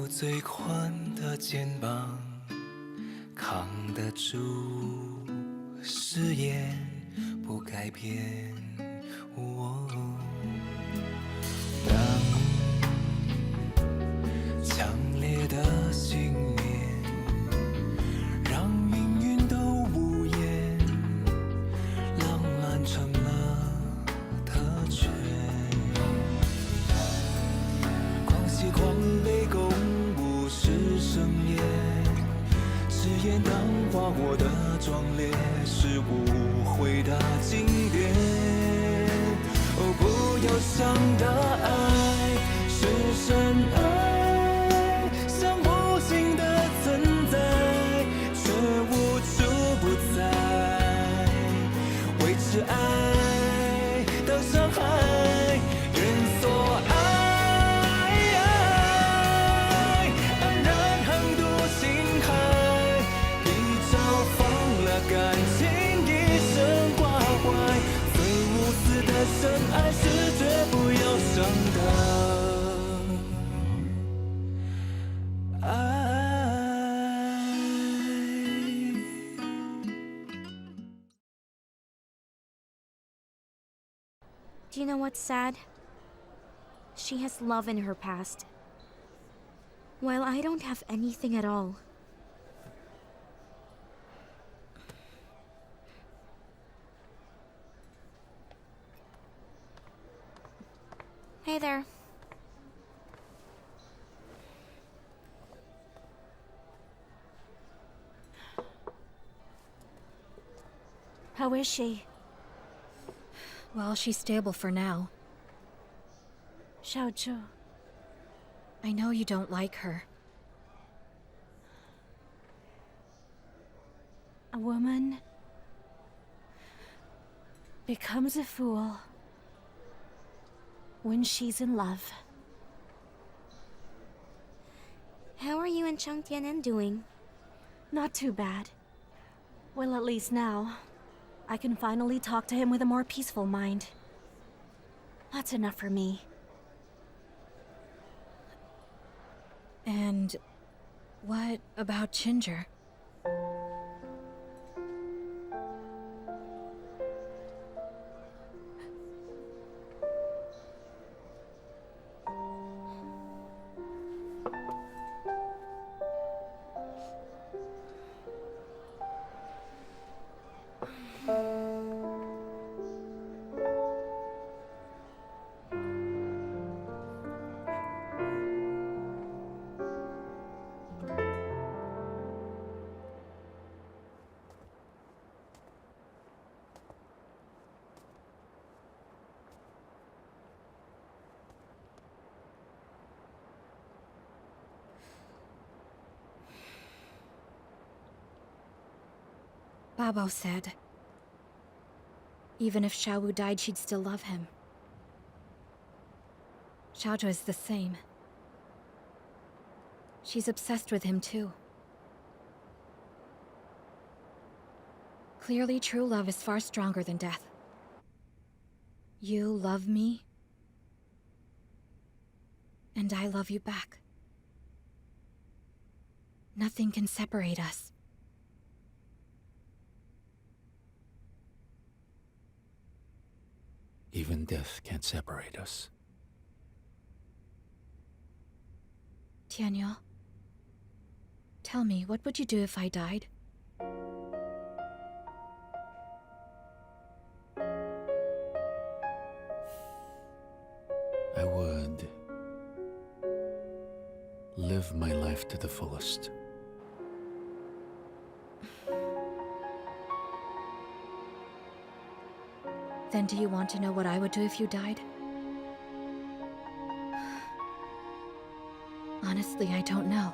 最宽的肩膀，扛得住誓言，不改变。当强烈的信念让命运都无言，浪漫成了特权。狂喜狂悲公布是盛宴，誓言当花火的壮烈，是无悔的经典。哦，不要想的爱是深爱，像无形的存在，却无处不在，维持爱的伤害，愿所爱。安然横渡星海，一朝放了感情，一生挂怀。最无私的深爱是绝不要伤的爱。Do you know what's sad? She has love in her past, while I don't have anything at all. Hey there. How is she? Well, she's stable for now. Xiaozhu. I know you don't like her. A woman becomes a fool when she's in love. How are you and Chang Tian'an doing? Not too bad. Well, at least now, I can finally talk to him with a more peaceful mind. That's enough for me. And what about Ginger? Babo said, even if Xiaowu died, she'd still love him. Xiaozhu is the same. She's obsessed with him too. Clearly, true love is far stronger than death. You love me, and I love you back. Nothing can separate us. Even death can't separate us. Tianyu, tell me, what would you do if I died? I would live my life to the fullest. Then do you want to know what I would do if you died? Honestly, I don't know.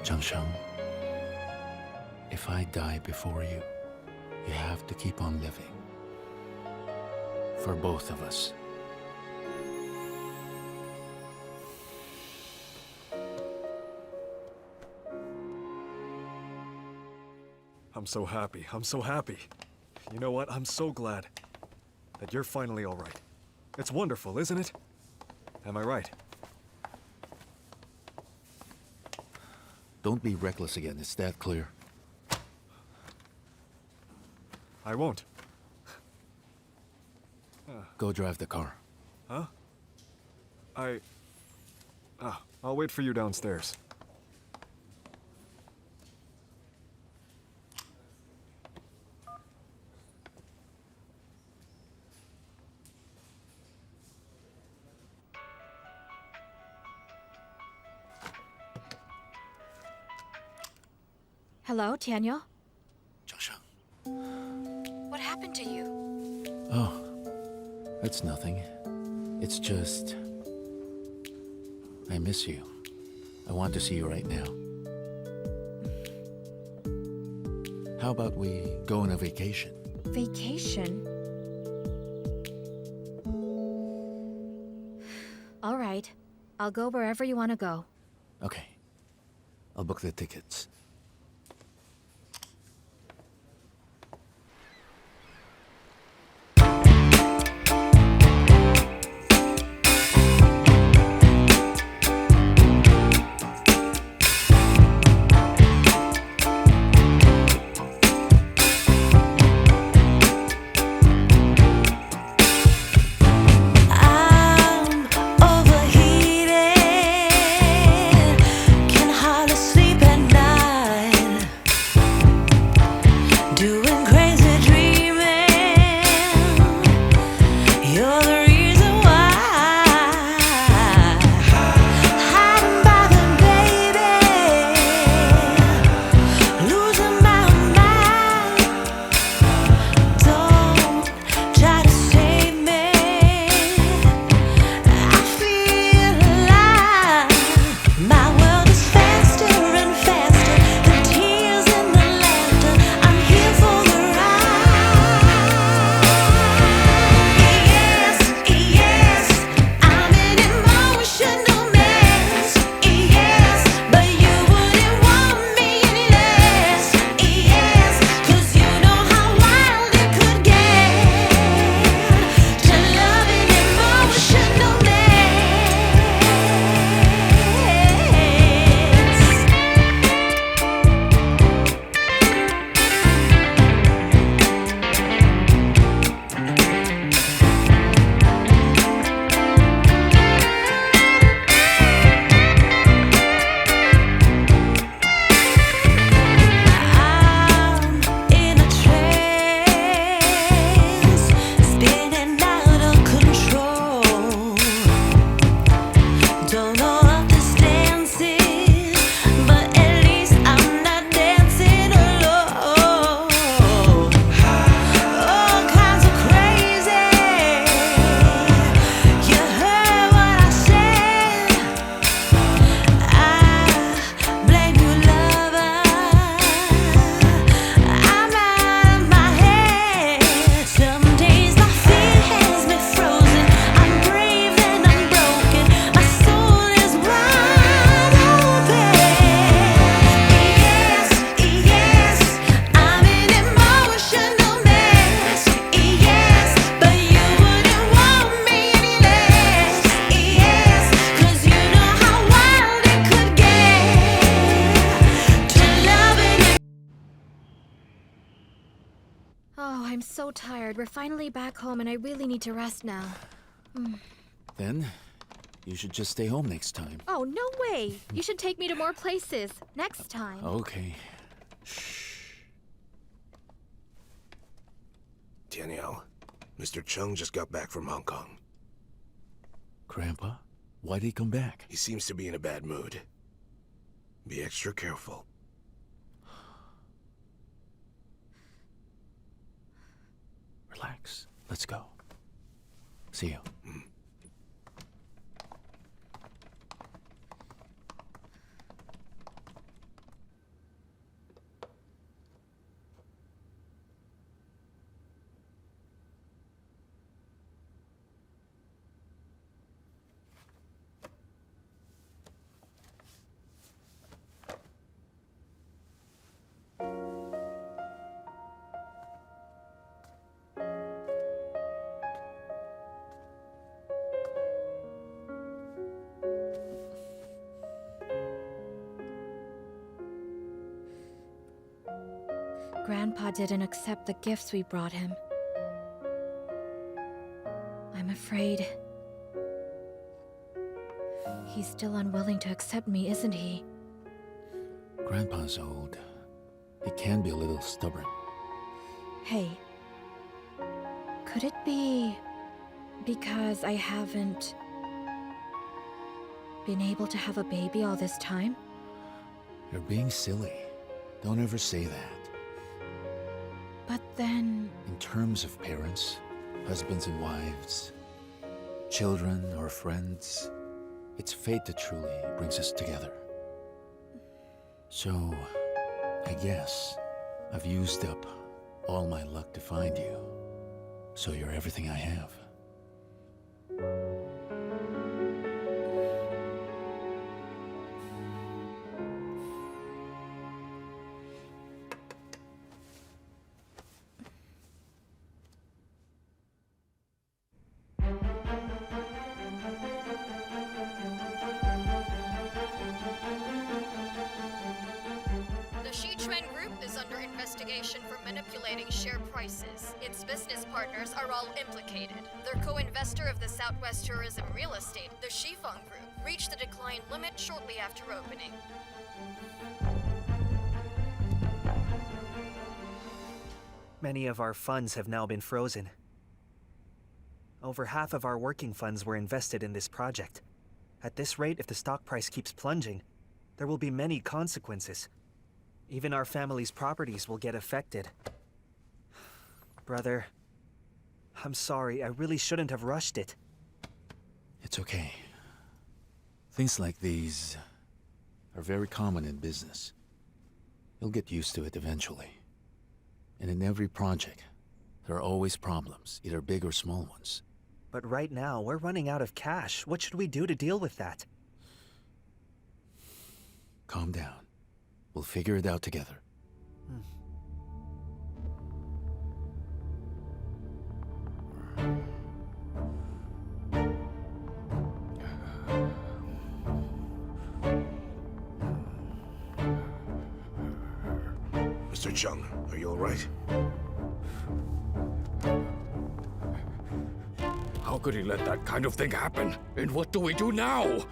Zhangsheng, if I die before you, you have to keep on living. for both of us. I'm so happy. I'm so happy. You know what? I'm so glad that you're finally all right. It's wonderful, isn't it? Am I right? Don't be reckless again, is that clear? I won't. Go drive the car. Huh? I'll wait for you downstairs. Hello, Tianyu? Changsheng. What happened to you? Oh, it's nothing. It's just... I miss you. I want to see you right now. How about we go on a vacation? Vacation? All right. I'll go wherever you want to go. Okay. I'll book the tickets. I'm overheated, can hardly sleep at night, doing crazy dreaming. You're the reason why, hiding by the baby, losing my mind. Don't try to save me. I feel alive. My world is faster and faster. The tears and the laughter. I'm here for the ride. Yes, yes, I'm an emotional mess. Yes, but you wouldn't want me any less. Yes, 'cause you know how wild it could get to love an emotional mess. I'm in a trance, spinning out of control. Don't know what this dance is, but at least I'm not dancing alone. All kinds of crazy. You heard what I said. I blame you, lover. I'm out of my head. Some days my fear has me frozen. I'm brave and I'm broken. My soul is wide open. Yes, yes, I'm an emotional mess. Yes, but you wouldn't want me any less. Yes, 'cause you know how wild it could get to loving it. Oh, I'm so tired. We're finally back home and I really need to rest now. Then, you should just stay home next time. Oh, no way! You should take me to more places. Next time. Okay. Tianyu, Mr. Chung just got back from Hong Kong. Grandpa, why'd he come back? He seems to be in a bad mood. Be extra careful. Relax. Let's go. See you. Grandpa didn't accept the gifts we brought him. I'm afraid he's still unwilling to accept me, isn't he? Grandpa's old. He can be a little stubborn. Hey, could it be because I haven't been able to have a baby all this time? You're being silly. Don't ever say that. But then... In terms of parents, husbands and wives, children or friends, it's fate that truly brings us together. So, I guess I've used up all my luck to find you. So you're everything I have. The Shichuan Group is under investigation for manipulating share prices. Its business partners are all implicated. Their co-investor of the Southwest Tourism Real Estate, the Shifeng Group, reached the decline limit shortly after opening. Many of our funds have now been frozen. Over half of our working funds were invested in this project. At this rate, if the stock price keeps plunging, there will be many consequences. Even our family's properties will get affected. Brother, I'm sorry, I really shouldn't have rushed it. It's okay. Things like these are very common in business. You'll get used to it eventually. And in every project, there are always problems, either big or small ones. But right now, we're running out of cash. What should we do to deal with that? Calm down. We'll figure it out together. Mr. Chung, are you all right? How could he let that kind of thing happen? And what do we do now?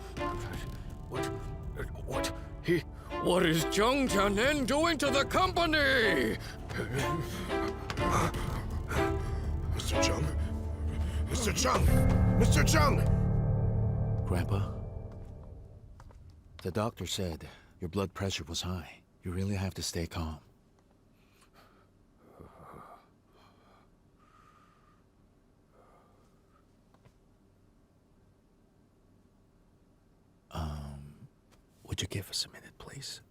What is Chung Tianyu doing to the company? Mr. Chung? Mr. Chung! Mr. Chung! Grandpa? The doctor said your blood pressure was high. You really have to stay calm. Would you give us a minute, please?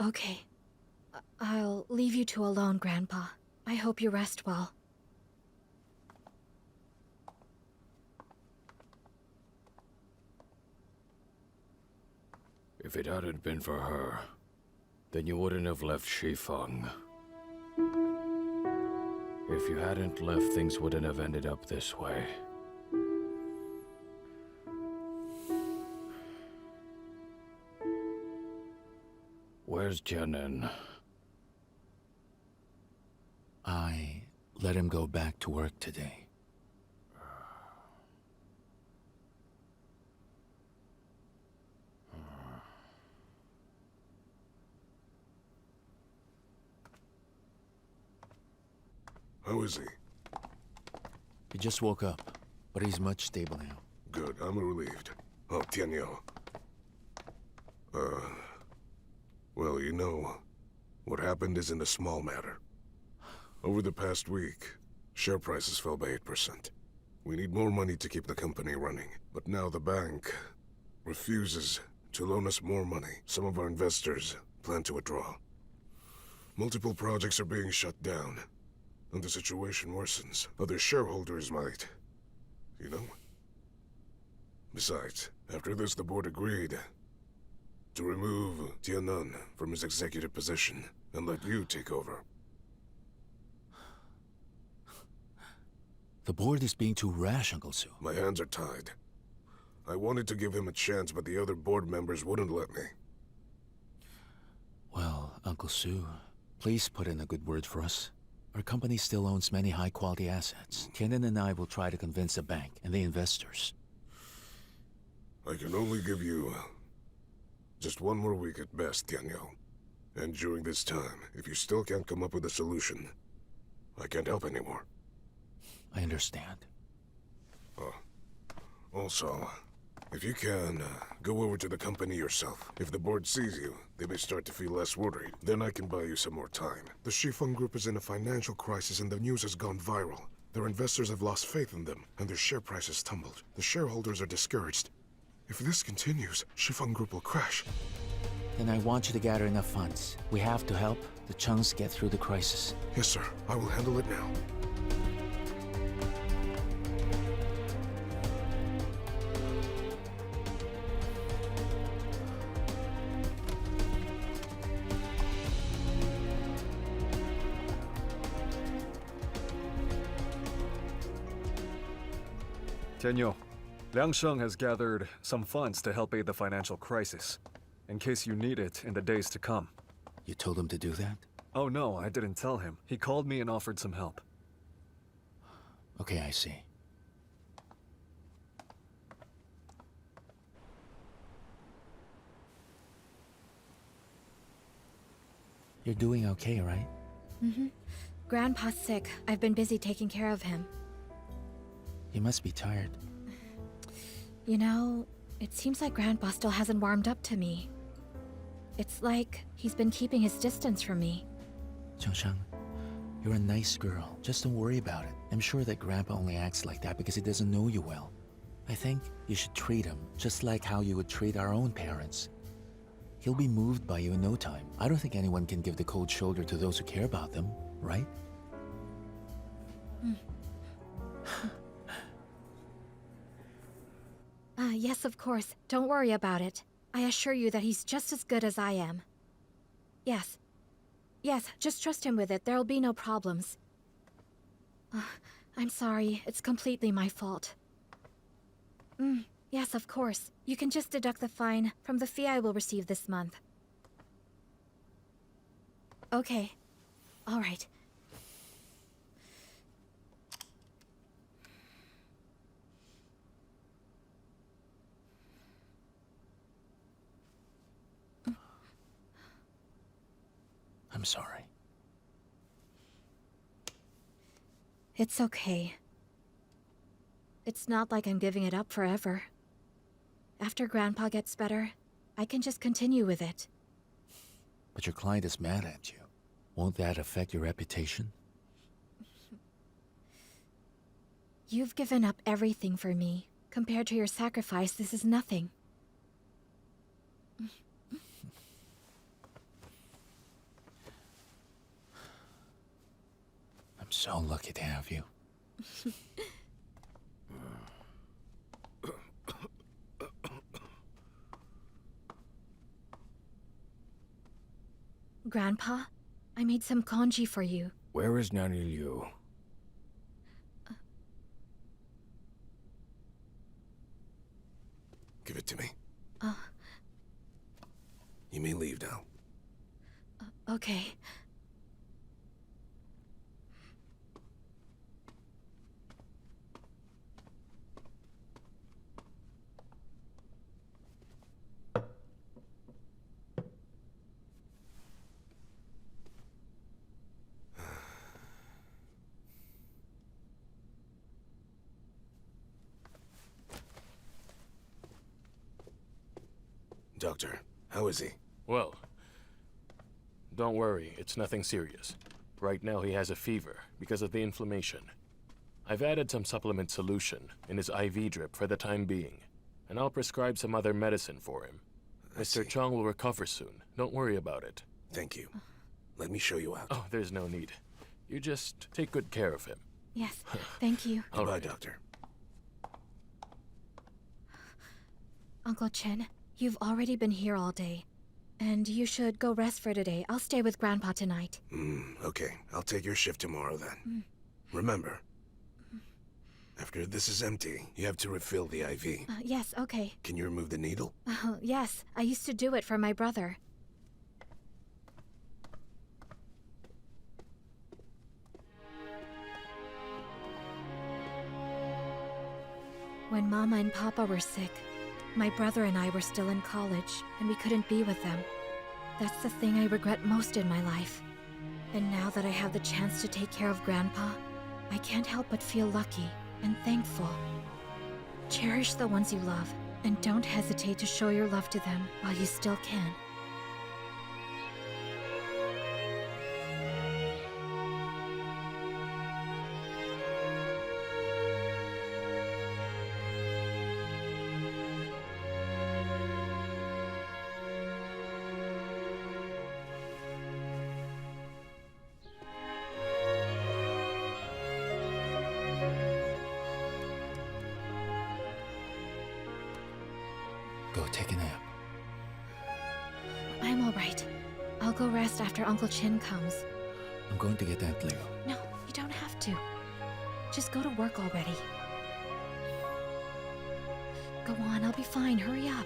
Okay. I'll leave you two alone, Grandpa. I hope you rest well. If it hadn't been for her, then you wouldn't have left Shifeng. If you hadn't left, things wouldn't have ended up this way. Where's Jianen? I let him go back to work today. How is he? He just woke up, but he's much stable now. Good, I'm relieved. Oh, Tianyu. Well, you know, what happened isn't a small matter. Over the past week, share prices fell by 8%. We need more money to keep the company running, but now the bank refuses to loan us more money. Some of our investors plan to withdraw. Multiple projects are being shut down, and the situation worsens. Other shareholders might, you know? Besides, after this, the board agreed to remove Tianyu from his executive position and let you take over. The board is being too rash, Uncle Su. My hands are tied. I wanted to give him a chance, but the other board members wouldn't let me. Well, Uncle Su, Please put in a good word for us. Our company still owns many high-quality assets. Tianyu and I will try to convince the bank and the investors. I can only give you just one more week at best, Tianyu. And during this time, if you still can't come up with a solution, I can't help anymore. I understand. Also, if you can, go over to the company yourself. If the board sees you, they may start to feel less worried. Then I can buy you some more time. The Shifeng Group is in a financial crisis and the news has gone viral. Their investors have lost faith in them, and their share price has tumbled. The shareholders are discouraged. If this continues, Shifeng Group will crash. Then I want you to gather enough funds. We have to help the Chungs get through the crisis. Yes, sir. I will handle it now. Tianyu, Liang Sheng has gathered some funds to help aid the financial crisis, in case you need it in the days to come. You told him to do that? Oh no, I didn't tell him. He called me and offered some help. Okay, I see. You're doing okay, right? Mm-hmm. Grandpa's sick. I've been busy taking care of him. You must be tired. You know, it seems like Grandpa still hasn't warmed up to me. It's like he's been keeping his distance from me. Changsheng, you're a nice girl. Just don't worry about it. I'm sure that Grandpa only acts like that because he doesn't know you well. I think you should treat him just like how you would treat our own parents. He'll be moved by you in no time. I don't think anyone can give the cold shoulder to those who care about them, right? Yes, of course. Don't worry about it. I assure you that he's just as good as I am. Yes. Yes, just trust him with it. There'll be no problems. I'm sorry. It's completely my fault. Yes, of course. You can just deduct the fine from the fee I will receive this month. Okay. All right. I'm sorry. It's okay. It's not like I'm giving it up forever. After Grandpa gets better, I can just continue with it. But your client is mad at you. Won't that affect your reputation? You've given up everything for me. Compared to your sacrifice, this is nothing. I'm so lucky to have you. Grandpa, I made some congee for you. Where is Nanny Liu? Give it to me. You may leave now. Okay. Doctor, how is he? Well, don't worry, it's nothing serious. Right now he has a fever because of the inflammation. I've added some supplement solution in his IV drip for the time being, and I'll prescribe some other medicine for him. Mr. Chung will recover soon. Don't worry about it. Thank you. Let me show you out. Oh, there's no need. You just take good care of him. Yes, thank you. All Goodbye, right. Doctor. Uncle Chen, you've already been here all day. And you should go rest for today. I'll stay with Grandpa tonight. Okay. I'll take your shift tomorrow then. Remember, after this is empty, you have to refill the IV. Yes, okay. Can you remove the needle? Yes, I used to do it for my brother. When Mama and Papa were sick, my brother and I were still in college, and we couldn't be with them. That's the thing I regret most in my life. And now that I have the chance to take care of Grandpa, I can't help but feel lucky and thankful. Cherish the ones you love, and don't hesitate to show your love to them while you still can. Go take a nap. I'm alright. I'll go rest after Uncle Chin comes. I'm going to get Aunt Leo. No, you don't have to. Just go to work already. Go on, I'll be fine. Hurry up.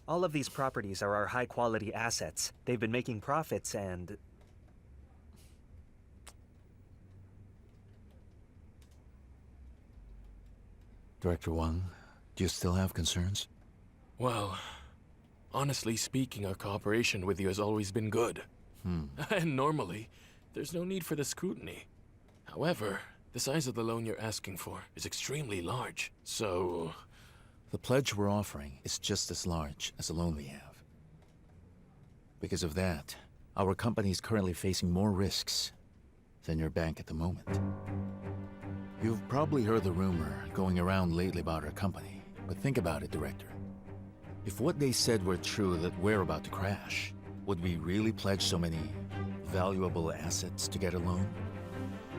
All of these properties are our high-quality assets. They've been making profits and... Director Wang, do you still have concerns? Well, honestly speaking, our cooperation with you has always been good. And normally, there's no need for the scrutiny. However, the size of the loan you're asking for is extremely large, so... The pledge we're offering is just as large as the loan we have. Because of that, our company is currently facing more risks than your bank at the moment. You've probably heard the rumor going around lately about our company, but think about it, Director. If what they said were true, that we're about to crash, would we really pledge so many valuable assets to get a loan?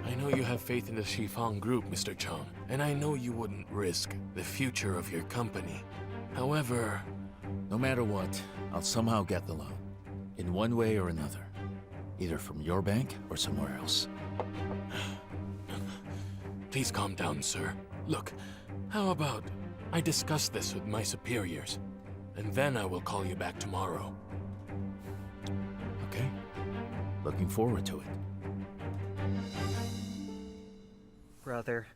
I know you have faith in the Shifang Group, Mr. Chung, and I know you wouldn't risk the future of your company. However... No matter what, I'll somehow get the loan. In one way or another. Either from your bank or somewhere else. Please calm down, sir. Look, how about I discuss this with my superiors, and then I will call you back tomorrow. Okay. Looking forward to it. Brother,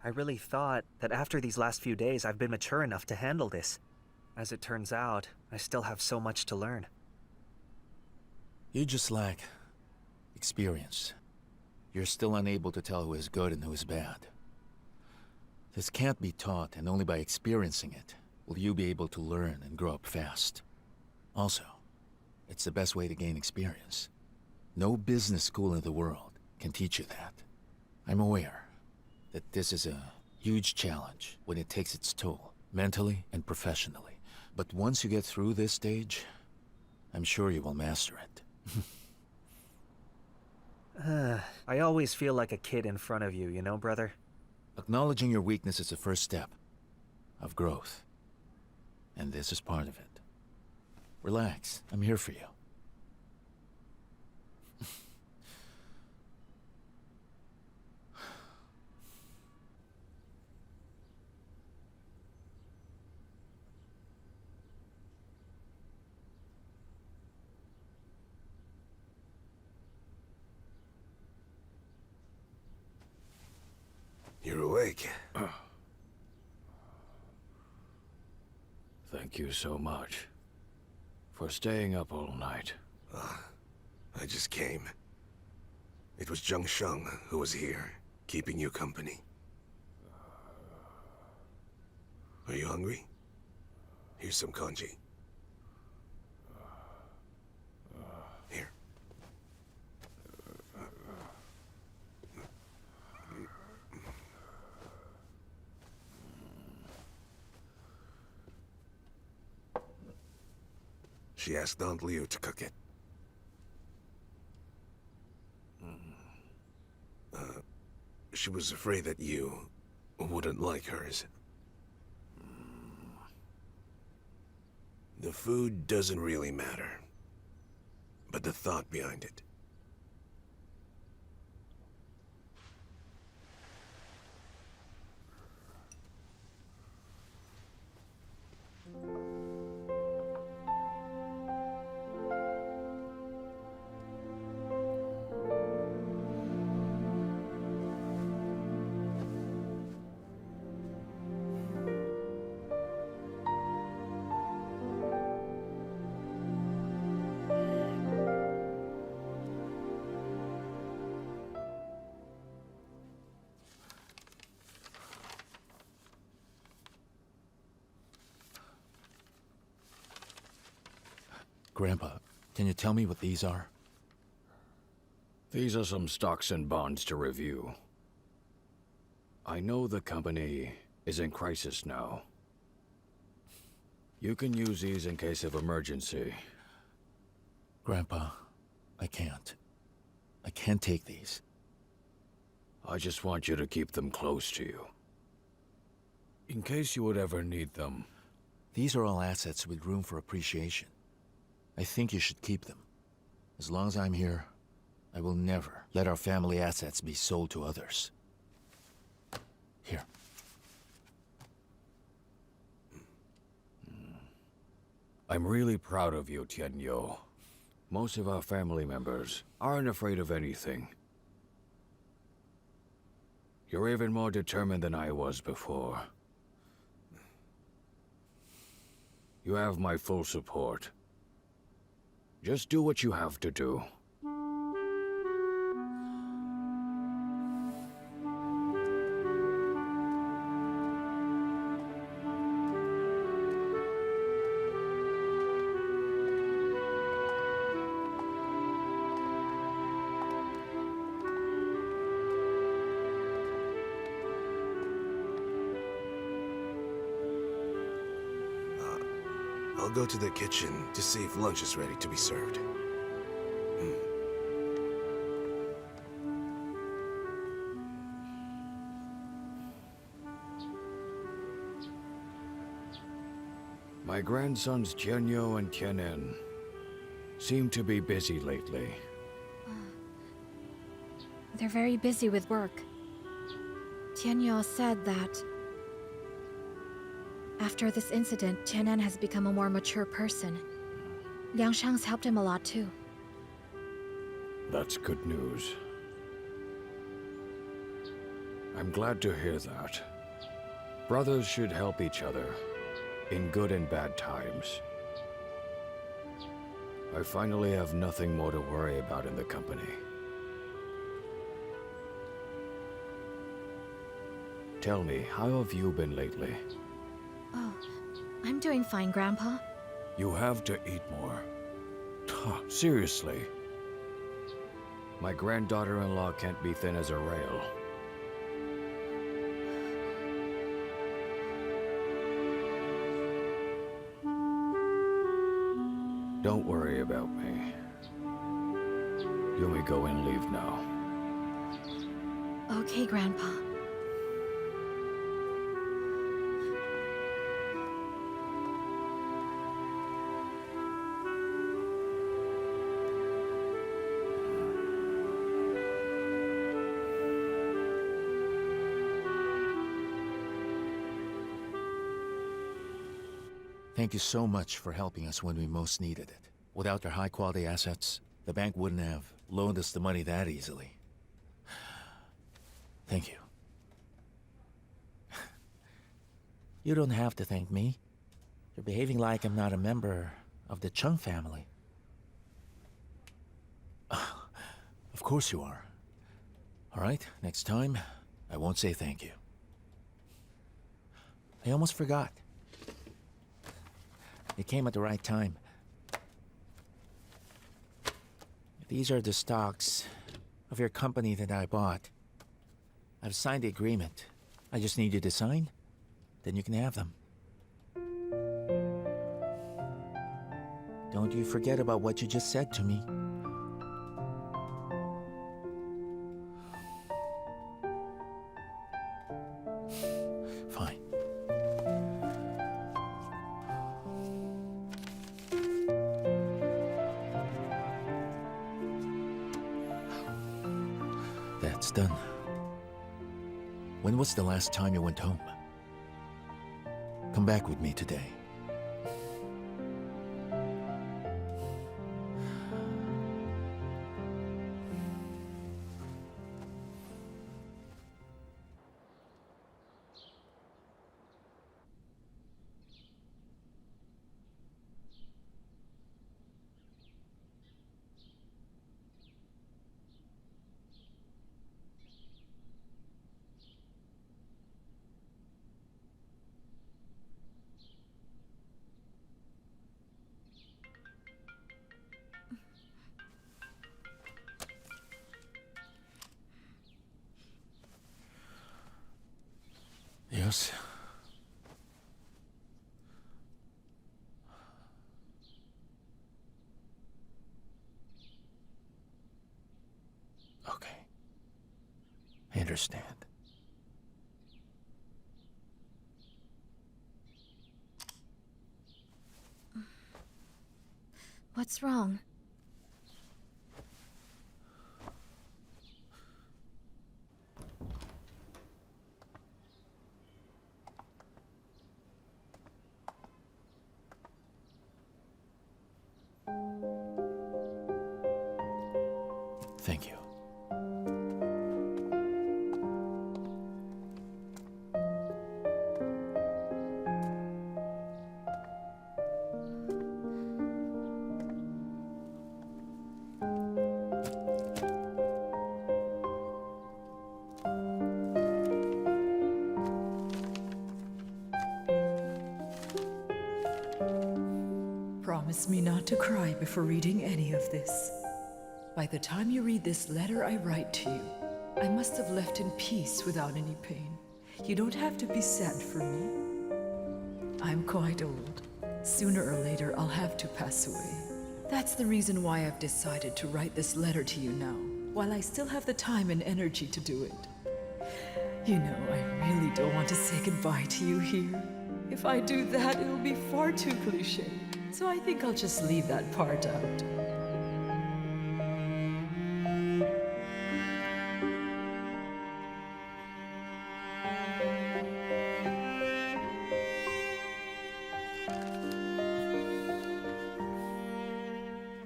I really thought that after these last few days I've been mature enough to handle this. As it turns out, I still have so much to learn. You just lack experience. You're still unable to tell who is good and who is bad. This can't be taught, and only by experiencing it will you be able to learn and grow up fast. Also, it's the best way to gain experience. No business school in the world can teach you that. I'm aware that this is a huge challenge when it takes its toll, mentally and professionally. But once you get through this stage, I'm sure you will master it. I always feel like a kid in front of you, you know, brother? Acknowledging your weakness is the first step of growth. And this is part of it. Relax, I'm here for you. You're awake. Thank you so much for staying up all night. I just came. It was Zheng Sheng who was here, keeping you company. Are you hungry? Here's some congee. Here. She asked Aunt Leo to cook it. She was afraid that you wouldn't like hers. The food doesn't really matter, but the thought behind it. Grandpa, can you tell me what these are? These are some stocks and bonds to review. I know the company is in crisis now. You can use these in case of emergency. Grandpa, I can't. I can't take these. I just want you to keep them close to you. In case you would ever need them. These are all assets with room for appreciation. I think you should keep them. As long as I'm here, I will never let our family assets be sold to others. Here. I'm really proud of you, Tianyu. Most of our family members aren't afraid of anything. You're even more determined than I was before. You have my full support. Just do what you have to do. I'll go to the kitchen to see if lunch is ready to be served. My grandsons Tianyu and Tianen seem to be busy lately. They're very busy with work. Tianyu said that after this incident, Tianan has become a more mature person. Liangshang's helped him a lot too. That's good news. I'm glad to hear that. Brothers should help each other, in good and bad times. I finally have nothing more to worry about in the company. Tell me, how have you been lately? Oh, I'm doing fine, Grandpa. You have to eat more. Seriously. My granddaughter-in-law can't be thin as a rail. Don't worry about me. You may go and leave now. Okay, Grandpa. Thank you so much for helping us when we most needed it. Without their high-quality assets, the bank wouldn't have loaned us the money that easily. Thank you. You don't have to thank me. You're behaving like I'm not a member of the Chung family. Of course you are. All right, next time, I won't say thank you. I almost forgot. It came at the right time. These are the stocks of your company that I bought. I've signed the agreement. I just need you to sign, then you can have them. Don't you forget about what you just said to me. Fine. That's done. When was the last time you went home? Come back with me today. Yes. Okay. I understand. What's wrong? Thank you. Promise me not to cry before reading any of this. By the time you read this letter I write to you, I must have left in peace without any pain. You don't have to be sad for me. I'm quite old. Sooner or later, I'll have to pass away. That's the reason why I've decided to write this letter to you now, while I still have the time and energy to do it. You know, I really don't want to say goodbye to you here. If I do that, it'll be far too cliché. So I think I'll just leave that part out.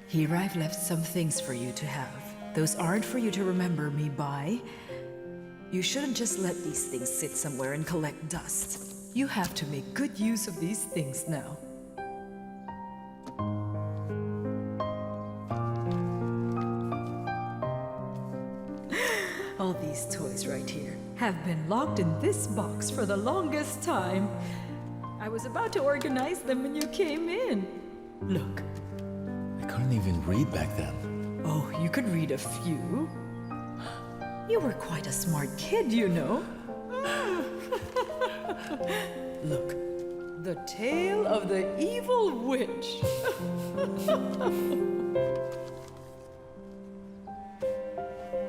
Here I've left some things for you to have. Those aren't for you to remember me by. You shouldn't just let these things sit somewhere and collect dust. You have to make good use of these things now. All these toys right here have been locked in this box for the longest time. I was about to organize them when you came in. Look. I couldn't even read back then. Oh, you could read a few. You were quite a smart kid, you know. Look. The Tale of the Evil Witch.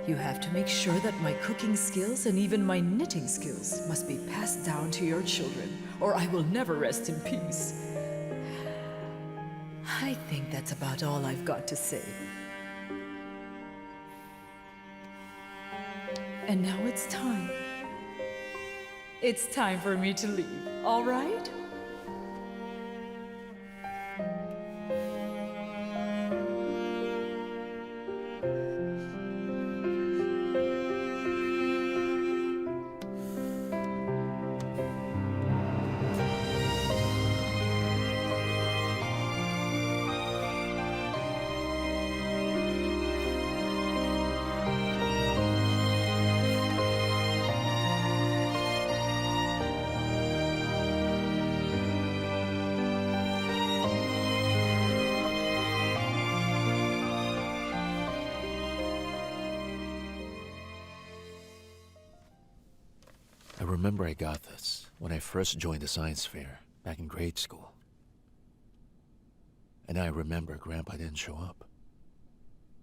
You have to make sure that my cooking skills and even my knitting skills must be passed down to your children, or I will never rest in peace. I think that's about all I've got to say. And now it's time. It's time for me to leave, all right? I remember I got this when I first joined the science fair back in grade school. And I remember Grandpa didn't show up.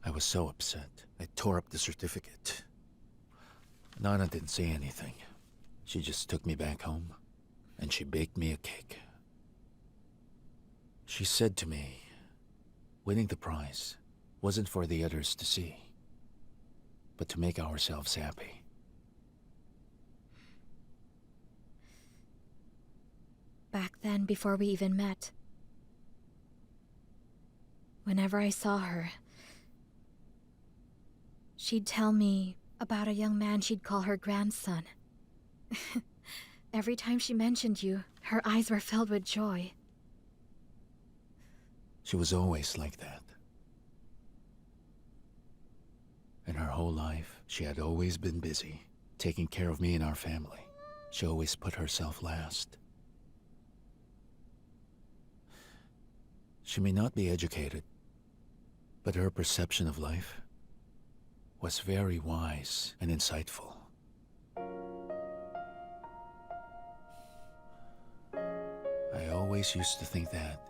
I was so upset. I tore up the certificate. Nana didn't say anything. She just took me back home, and she baked me a cake. She said to me, winning the prize wasn't for the others to see, but to make ourselves happy. Back then, before we even met, whenever I saw her, she'd tell me about a young man she'd call her grandson. Every time she mentioned you, her eyes were filled with joy. She was always like that. In her whole life, she had always been busy, taking care of me and our family. She always put herself last. She may not be educated, but her perception of life was very wise and insightful. I always used to think that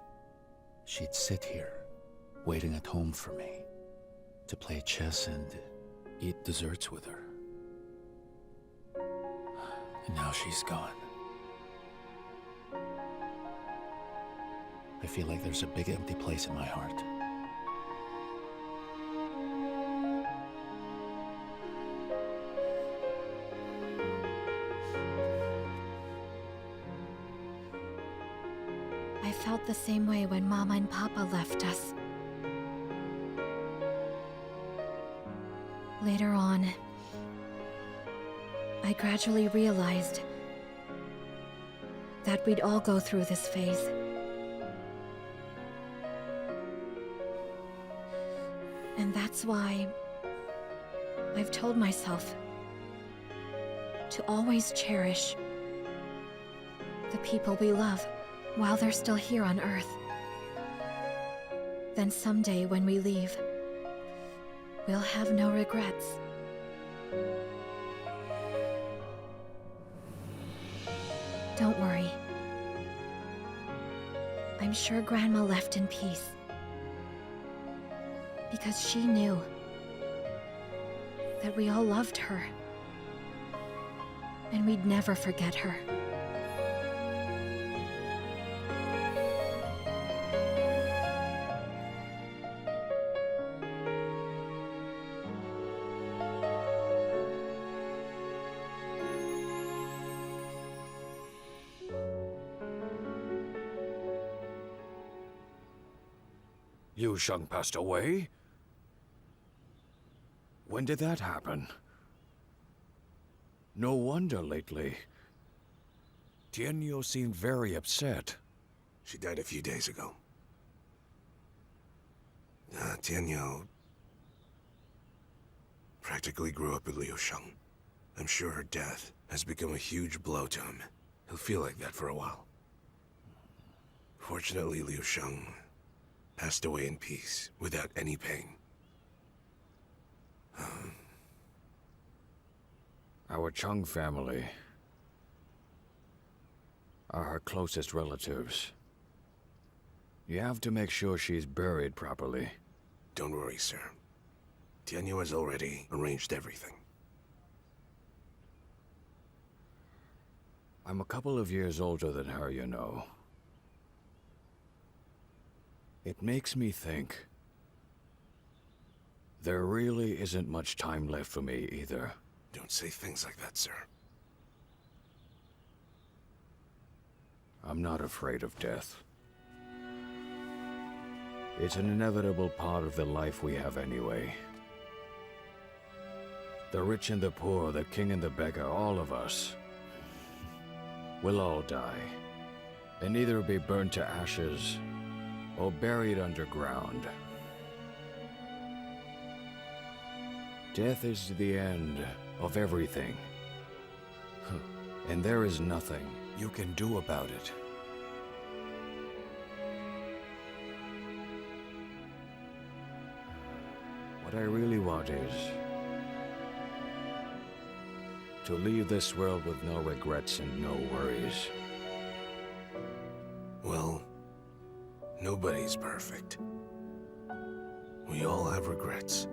she'd sit here, waiting at home for me, to play chess and eat desserts with her. And now she's gone. I feel like there's a big empty place in my heart. I felt the same way when Mama and Papa left us. Later on, I gradually realized that we'd all go through this phase. And that's why I've told myself to always cherish the people we love while they're still here on Earth. Then someday when we leave, we'll have no regrets. Don't worry. I'm sure Grandma left in peace. Because she knew that we all loved her. And we'd never forget her. Liu Sheng passed away? When did that happen? No wonder lately. Tianyu seemed very upset. She died a few days ago. Tianyu practically grew up with Liu Sheng. I'm sure her death has become a huge blow to him. He'll feel like that for a while. Fortunately, Liu Sheng passed away in peace, without any pain. Our Chung family are her closest relatives. You have to make sure she's buried properly. Don't worry, sir. Tianyu has already arranged everything. I'm a couple of years older than her, you know. It makes me think there really isn't much time left for me either. Don't say things like that, sir. I'm not afraid of death. It's an inevitable part of the life we have anyway. The rich and the poor, the king and the beggar, all of us. We'll all die, and either be burned to ashes or buried underground. Death is the end of everything. And there is nothing you can do about it. What I really want is to leave this world with no regrets and no worries. Well, Nobody's perfect. We all have regrets.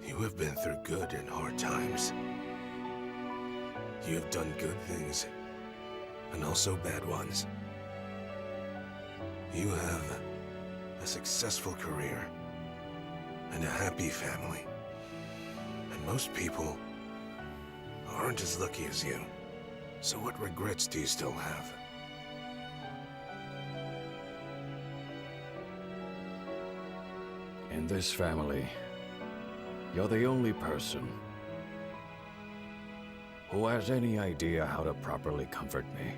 You have been through good and hard times. You have done good things, and also bad ones. You have a successful career, and a happy family. And most people aren't as lucky as you. So what regrets do you still have? In this family, you're the only person who has any idea how to properly comfort me.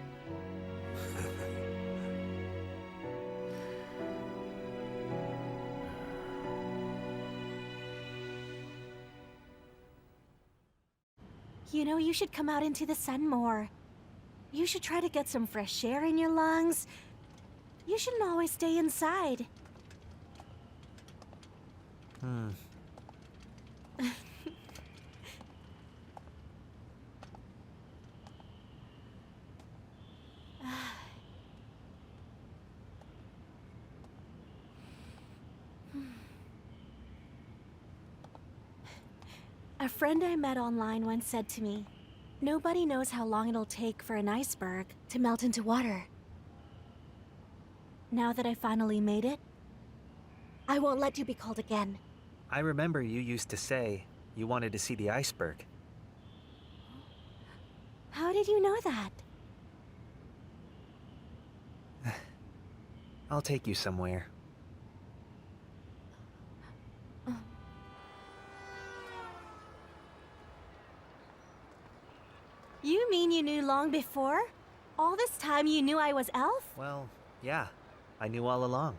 You know, you should come out into the sun more. You should try to get some fresh air in your lungs. You shouldn't always stay inside. A friend I met online once said to me, "Nobody knows how long it'll take for an iceberg to melt into water." Now that I finally made it, I won't let you be cold again. I remember you used to say you wanted to see the iceberg. How did you know that? I'll take you somewhere. You mean you knew long before? All this time you knew I was Elf? Well, yeah. I knew all along.